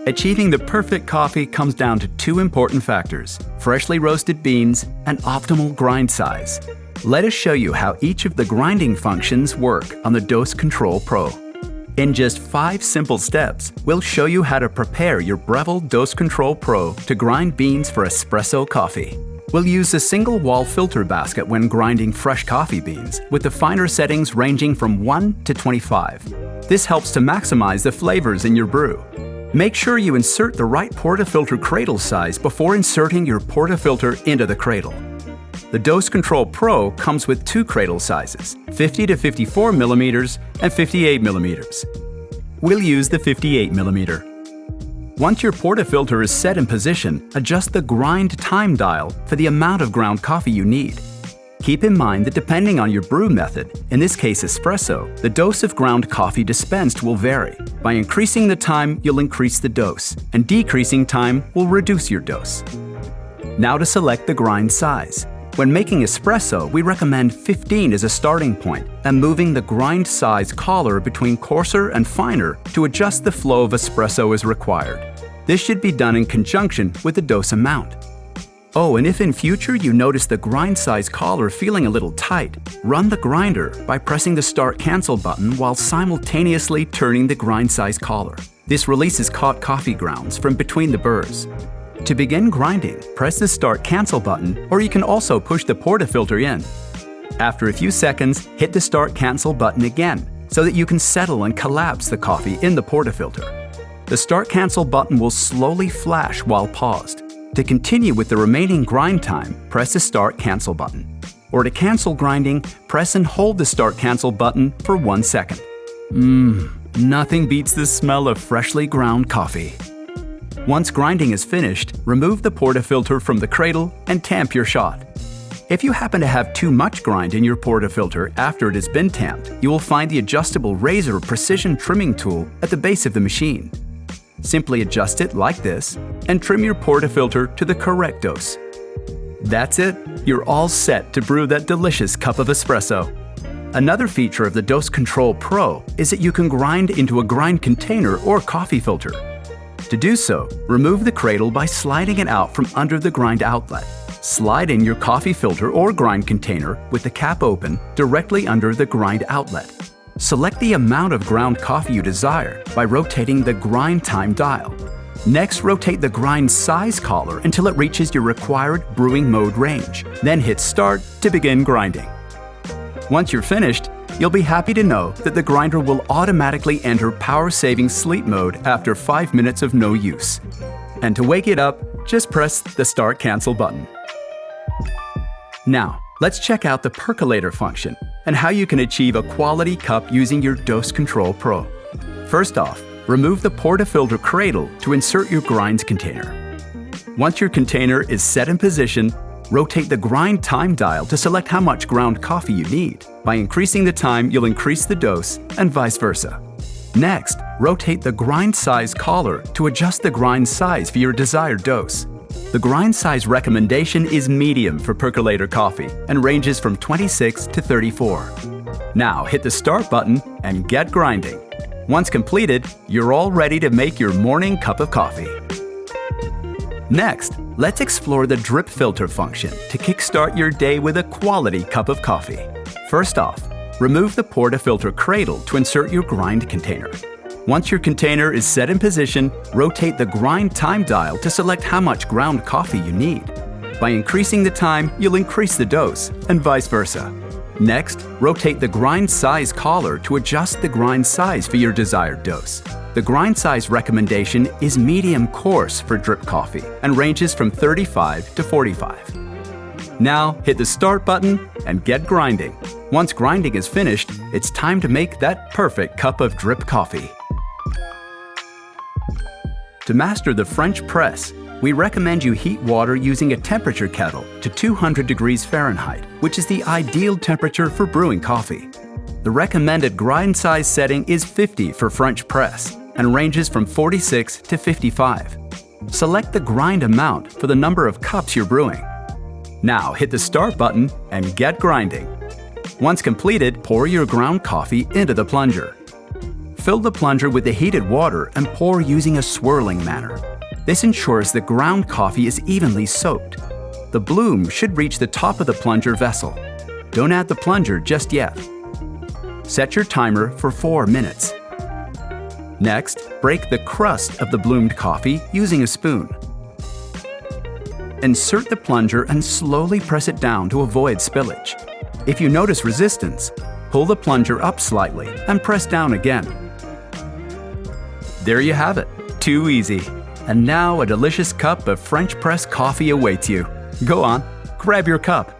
Achieving the perfect coffee comes down to two important factors: freshly roasted beans and optimal grind size. Let us show you how each of the grinding functions work on the Dose Control Pro. In just 5 simple steps, we'll show you how to prepare your Breville Dose Control Pro to grind beans for espresso coffee. We'll use a single wall filter basket when grinding fresh coffee beans, with the finer settings ranging from 1 to 25. This helps to maximize the flavors in your brew. Make sure you insert the right portafilter cradle size before inserting your portafilter into the cradle. The Dose Control Pro comes with 2 cradle sizes, 50 to 54 millimeters and 58 millimeters. We'll use the 58 millimeter. Once your portafilter is set in position, adjust the grind time dial for the amount of ground coffee you need. Keep in mind that depending on your brew method, in this case espresso, the dose of ground coffee dispensed will vary. By increasing the time, you'll increase the dose, and decreasing time will reduce your dose. Now to select the grind size. When making espresso, we recommend 15 as a starting point, and moving the grind size collar between coarser and finer to adjust the flow of espresso as required. This should be done in conjunction with the dose amount. Oh, and if in future you notice the grind size collar feeling a little tight, run the grinder by pressing the Start Cancel button while simultaneously turning the grind size collar. This releases caught coffee grounds from between the burrs. To begin grinding, press the Start Cancel button, or you can also push the portafilter in. After a few seconds, hit the Start Cancel button again so that you can settle and collapse the coffee in the portafilter. The Start Cancel button will slowly flash while paused. To continue with the remaining grind time, press the Start Cancel button. Or to cancel grinding, press and hold the Start Cancel button for 1 second. Nothing beats the smell of freshly ground coffee. Once grinding is finished, remove the portafilter from the cradle and tamp your shot. If you happen to have too much grind in your portafilter after it has been tamped, you will find the adjustable razor precision trimming tool at the base of the machine. Simply adjust it like this and trim your portafilter to the correct dose. That's it, you're all set to brew that delicious cup of espresso. Another feature of the Dose Control Pro is that you can grind into a grind container or coffee filter. To do so, remove the cradle by sliding it out from under the grind outlet. Slide in your coffee filter or grind container with the cap open directly under the grind outlet. Select the amount of ground coffee you desire by rotating the grind time dial. Next, rotate the grind size collar until it reaches your required brewing mode range. Then hit Start to begin grinding. Once you're finished, you'll be happy to know that the grinder will automatically enter power-saving sleep mode after 5 minutes of no use. And to wake it up, just press the Start Cancel button. Now, let's check out the percolator function and how you can achieve a quality cup using your Dose Control Pro. First off, remove the portafilter cradle to insert your grinds container. Once your container is set in position, rotate the grind time dial to select how much ground coffee you need. By increasing the time, you'll increase the dose, and vice versa. Next, rotate the grind size collar to adjust the grind size for your desired dose. The grind size recommendation is medium for percolator coffee and ranges from 26 to 34. Now hit the Start button and get grinding. Once completed, you're all ready to make your morning cup of coffee. Next, let's explore the drip filter function to kickstart your day with a quality cup of coffee. First off, remove the portafilter cradle to insert your grind container. Once your container is set in position, rotate the grind time dial to select how much ground coffee you need. By increasing the time, you'll increase the dose, and vice versa. Next, rotate the grind size collar to adjust the grind size for your desired dose. The grind size recommendation is medium coarse for drip coffee and ranges from 35 to 45. Now hit the Start button and get grinding. Once grinding is finished, it's time to make that perfect cup of drip coffee. To master the French press, we recommend you heat water using a temperature kettle to 200 degrees Fahrenheit, which is the ideal temperature for brewing coffee. The recommended grind size setting is 50 for French press and ranges from 46 to 55. Select the grind amount for the number of cups you're brewing. Now hit the Start button and get grinding. Once completed, pour your ground coffee into the plunger. Fill the plunger with the heated water and pour using a swirling manner. This ensures the ground coffee is evenly soaked. The bloom should reach the top of the plunger vessel. Don't add the plunger just yet. Set your timer for 4 minutes. Next, break the crust of the bloomed coffee using a spoon. Insert the plunger and slowly press it down to avoid spillage. If you notice resistance, pull the plunger up slightly and press down again. There you have it. Too easy. And now a delicious cup of French press coffee awaits you. Go on, grab your cup.